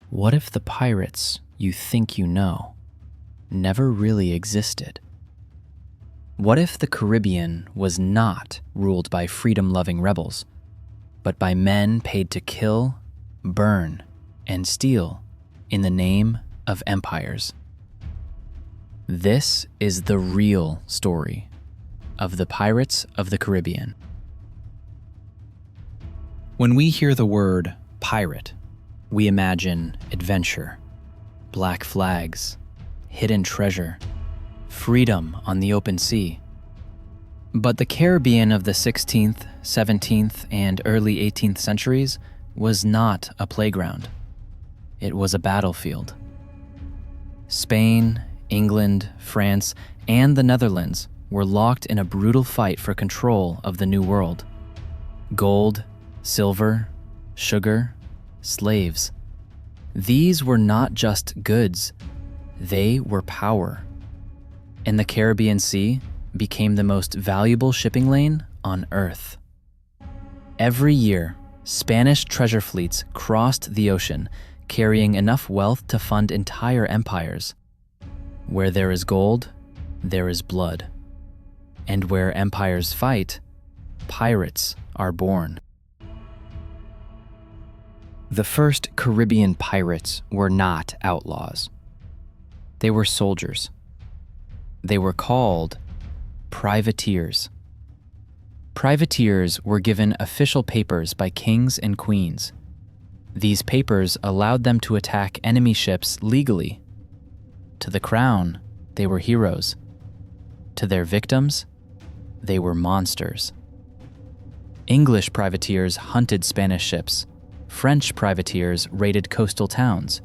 What if the pirates you think you know never really existed? What if the Caribbean was not ruled by freedom-loving rebels, but by men paid to kill, burn, and steal in the name of empires? This is the real story of the Pirates of the Caribbean. When we hear the word pirate, we imagine adventure, black flags, hidden treasure, freedom on the open sea. But the Caribbean of the 16th, 17th, and early 18th centuries was not a playground. It was a battlefield. Spain, England, France, and the Netherlands were locked in a brutal fight for control of the New World. Gold, silver, sugar, slaves. These were not just goods, they were power. And the Caribbean Sea became the most valuable shipping lane on Earth. Every year, Spanish treasure fleets crossed the ocean, carrying enough wealth to fund entire empires. Where there is gold, there is blood. And where empires fight, pirates are born. The first Caribbean pirates were not outlaws. They were soldiers. They were called privateers. Privateers were given official papers by kings and queens. These papers allowed them to attack enemy ships legally. To the crown, they were heroes. To their victims, they were monsters. English privateers hunted Spanish ships. French privateers raided coastal towns.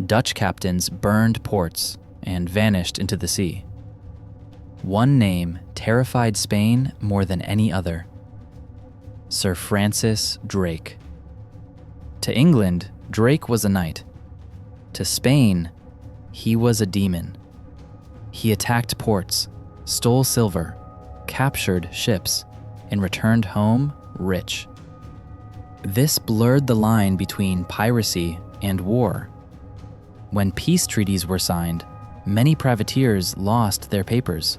Dutch captains burned ports and vanished into the sea. One name terrified Spain more than any other: Sir Francis Drake. To England, Drake was a knight. To Spain, he was a demon. He attacked ports, stole silver, captured ships, and returned home rich. This blurred the line between piracy and war. When peace treaties were signed, many privateers lost their papers.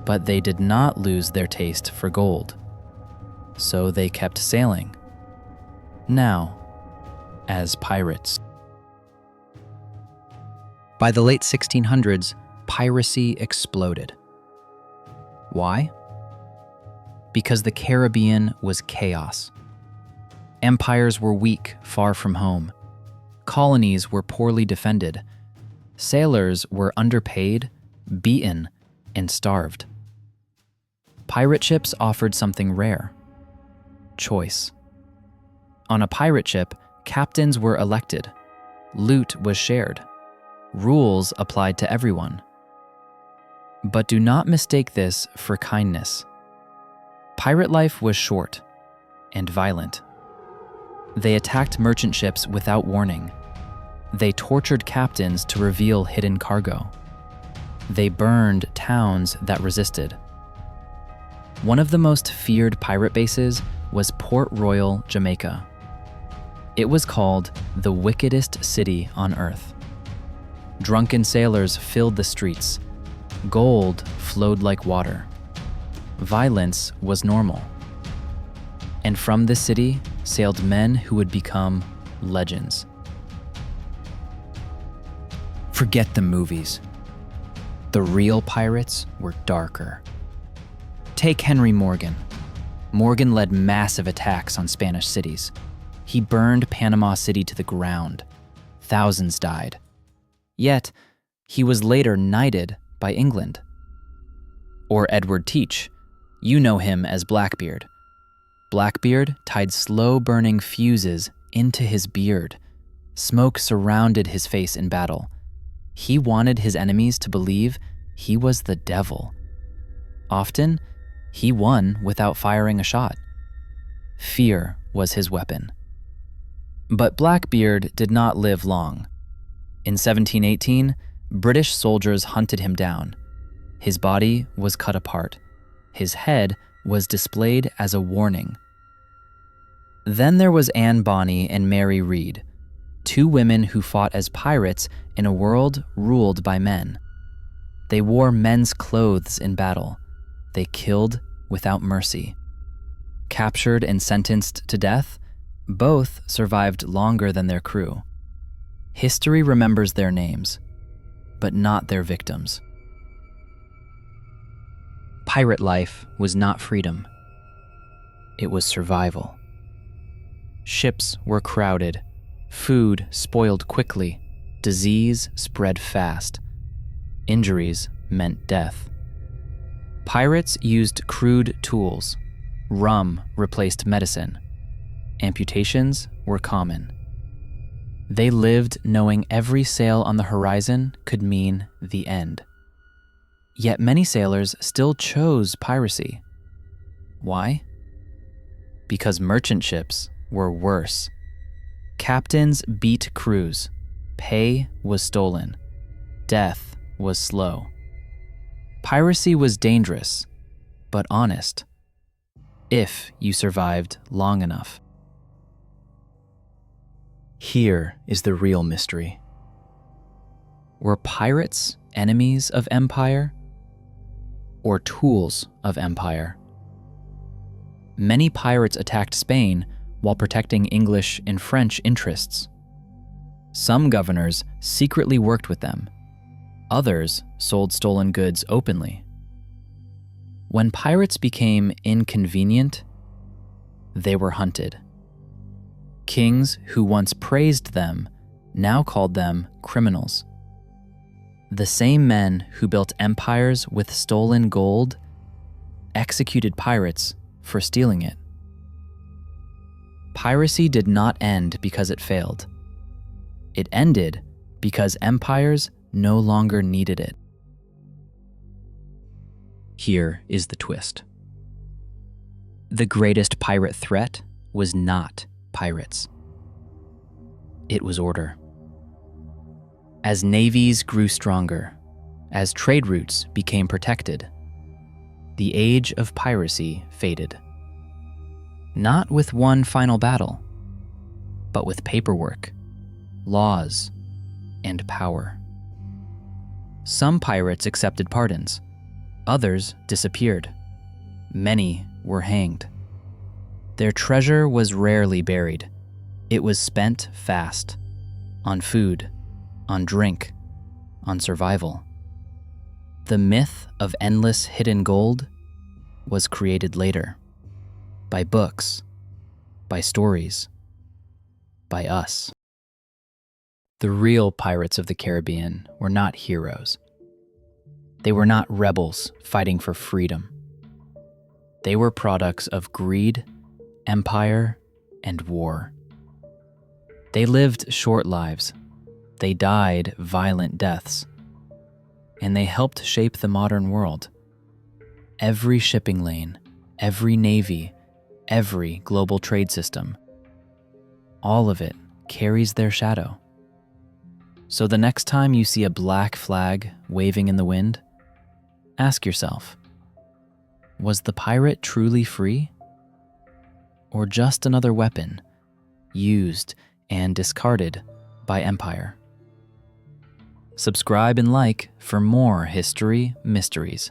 But they did not lose their taste for gold. So they kept sailing. Now, as pirates. By the late 1600s, piracy exploded. Why? Because the Caribbean was chaos. Empires were weak, far from home. Colonies were poorly defended. Sailors were underpaid, beaten, and starved. Pirate ships offered something rare: choice. On a pirate ship, captains were elected. Loot was shared. Rules applied to everyone. But do not mistake this for kindness. Pirate life was short and violent. They attacked merchant ships without warning. They tortured captains to reveal hidden cargo. They burned towns that resisted. One of the most feared pirate bases was Port Royal, Jamaica. It was called the wickedest city on earth. Drunken sailors filled the streets. Gold flowed like water. Violence was normal. And from this city sailed men who would become legends. Forget the movies. The real pirates were darker. Take Henry Morgan. Morgan led massive attacks on Spanish cities. He burned Panama City to the ground. Thousands died. Yet, he was later knighted by England. Or Edward Teach. You know him as Blackbeard. Blackbeard tied slow-burning fuses into his beard. Smoke surrounded his face in battle. He wanted his enemies to believe he was the devil. Often, he won without firing a shot. Fear was his weapon. But Blackbeard did not live long. In 1718, British soldiers hunted him down. His body was cut apart. His head was displayed as a warning. Then there was Bonny and Mary Read. Two women who fought as pirates in a world ruled by men. They wore men's clothes in battle. They killed without mercy. Captured and sentenced to death, both survived longer than their crew. History remembers their names, but not their victims. Pirate life was not freedom. It was survival. Ships were crowded, food spoiled quickly, disease spread fast. Injuries meant death. Pirates used crude tools. Rum replaced medicine. Amputations were common. They lived knowing every sail on the horizon could mean the end. Yet many sailors still chose piracy. Why? Because merchant ships were worse. Captains beat crews. Pay was stolen. Death was slow. Piracy was dangerous, but honest, if you survived long enough. Here is the real mystery. Were pirates enemies of empire or tools of empire? Many pirates attacked Spain while protecting English and French interests. Some governors secretly worked with them. Others sold stolen goods openly. When pirates became inconvenient, they were hunted. Kings who once praised them now called them criminals. The same men who built empires with stolen gold executed pirates for stealing it. Piracy did not end because it failed. It ended because empires no longer needed it. Here is the twist. The greatest pirate threat was not pirates. It was order. As navies grew stronger, as trade routes became protected, the age of piracy faded. Not with one final battle, but with paperwork, laws, and power. Some pirates accepted pardons. Others disappeared. Many were hanged. Their treasure was rarely buried. It was spent fast, on food, on drink, on survival. The myth of endless hidden gold was created later, by books, by stories, by us. The real pirates of the Caribbean were not heroes. They were not rebels fighting for freedom. They were products of greed, empire, and war. They lived short lives. They died violent deaths. And they helped shape the modern world. Every shipping lane, every navy, every global trade system, all of it carries their shadow. So the next time you see a black flag waving in the wind, ask yourself, was the pirate truly free? Or just another weapon used and discarded by empire? Subscribe and like for more history mysteries.